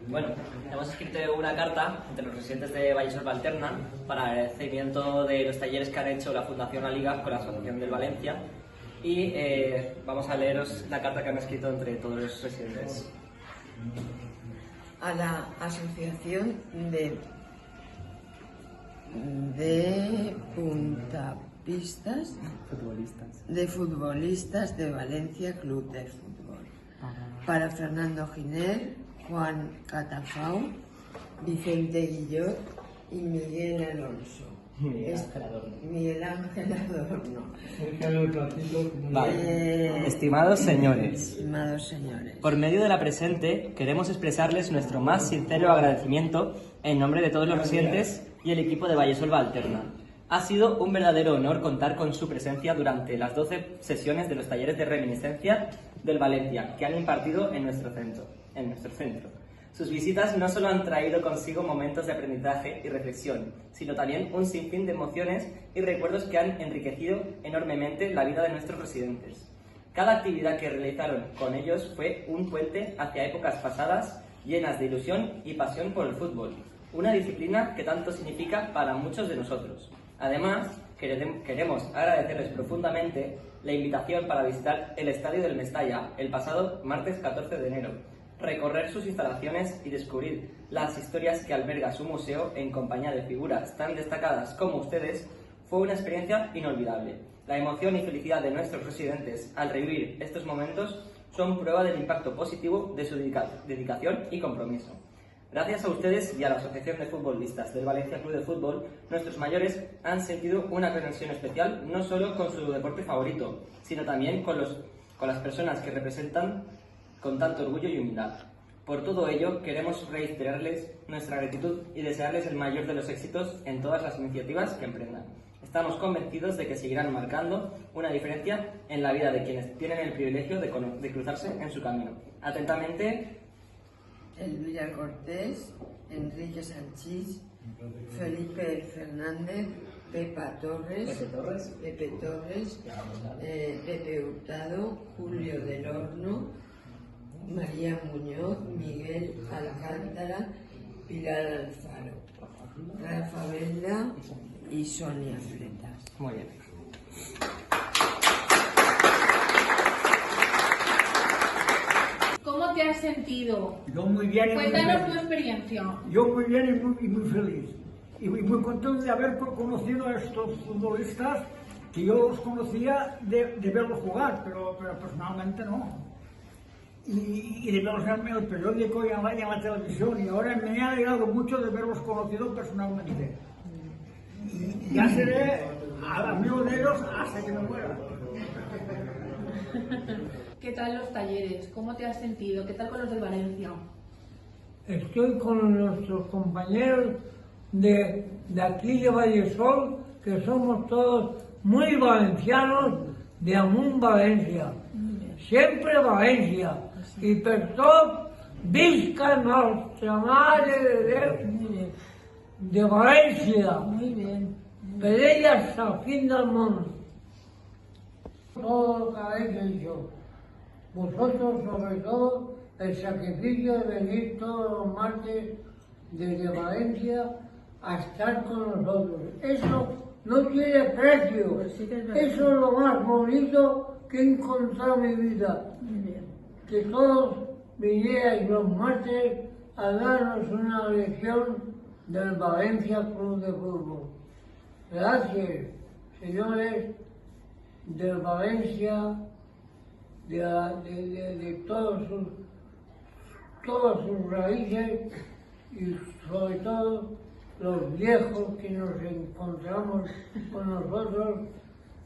Bueno, hemos escrito una carta entre los residentes de Vallesol Valterna para agradecimiento de los talleres que han hecho la Fundación La Liga con la Asociación del Valencia y vamos a leeros la carta que han escrito entre todos los residentes. A la Asociación de puntapistas de futbolistas de Valencia Club de Fútbol. Para Fernando Giner, Juan Catafau, Vicente Guillot y Miguel Alonso. Miguel Ángel Adorno. Vale. Estimados señores, por medio de la presente queremos expresarles nuestro más sincero agradecimiento en nombre de todos los residentes y el equipo de Vallesol Valterna. Ha sido un verdadero honor contar con su presencia durante las 12 sesiones de los talleres de reminiscencia del Valencia que han impartido en nuestro centro. Sus visitas no solo han traído consigo momentos de aprendizaje y reflexión, sino también un sinfín de emociones y recuerdos que han enriquecido enormemente la vida de nuestros residentes. Cada actividad que realizaron con ellos fue un puente hacia épocas pasadas llenas de ilusión y pasión por el fútbol, una disciplina que tanto significa para muchos de nosotros. Además, queremos agradecerles profundamente la invitación para visitar el Estadio del Mestalla el pasado martes 14 de enero, recorrer sus instalaciones y descubrir las historias que alberga su museo en compañía de figuras tan destacadas como ustedes fue una experiencia inolvidable. La emoción y felicidad de nuestros residentes al revivir estos momentos son prueba del impacto positivo de su dedicación y compromiso. Gracias a ustedes y a la Asociación de Futbolistas del Valencia Club de Fútbol, nuestros mayores han sentido una conexión especial no solo con su deporte favorito, sino también con las personas que representan con tanto orgullo y humildad. Por todo ello, queremos reiterarles nuestra gratitud y desearles el mayor de los éxitos en todas las iniciativas que emprendan. Estamos convencidos de que seguirán marcando una diferencia en la vida de quienes tienen el privilegio de cruzarse en su camino. Atentamente, Elvira Cortés, Enrique Sanchís, Felipe Fernández, Pepe Torres, Pepe Hurtado, Julio del Horno, María Muñoz, Miguel Alcántara, Pilar Alfaro, Rafa Vela y Sonia Fletas. Muy bien. ¿Cómo te has sentido? Yo muy bien. Cuéntanos tu experiencia. Yo muy bien y muy feliz. Y muy contento de haber conocido a estos futbolistas que yo los conocía de verlos jugar, pero personalmente no. Y de verlos en el periódico y en la televisión. Y ahora me ha alegrado mucho de verlos conocido personalmente. Y ya seré amigo de ellos hasta que me muera. ¿Qué tal los talleres? ¿Cómo te has sentido? ¿Qué tal con los del Valencia? Estoy con nuestros compañeros de aquí de Vallesol, que somos todos muy valencianos, de Amunt Valencia. Siempre Valencia. I per tot, visca Nostra Mare de Déu de Valencia. Per ella hasta el fin del mundo. Todo lo que habéis hecho. Vosotros, sobre todo, el sacrificio de venir todos los martes desde Valencia a estar con nosotros. Eso no tiene precio. Eso es lo más bonito que he encontrado en mi vida. Que todos vinierais los martes a darnos una lección del Valencia Club de Fútbol. Gracias, señores del Valencia, de todas sus raíces y sobre todo los viejos que nos encontramos con nosotros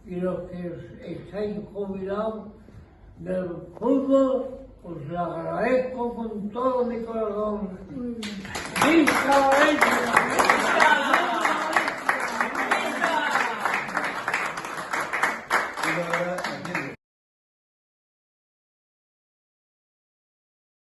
y los que estáis jubilados del fútbol, os lo agradezco con todo mi corazón. ¡Viva Valencia!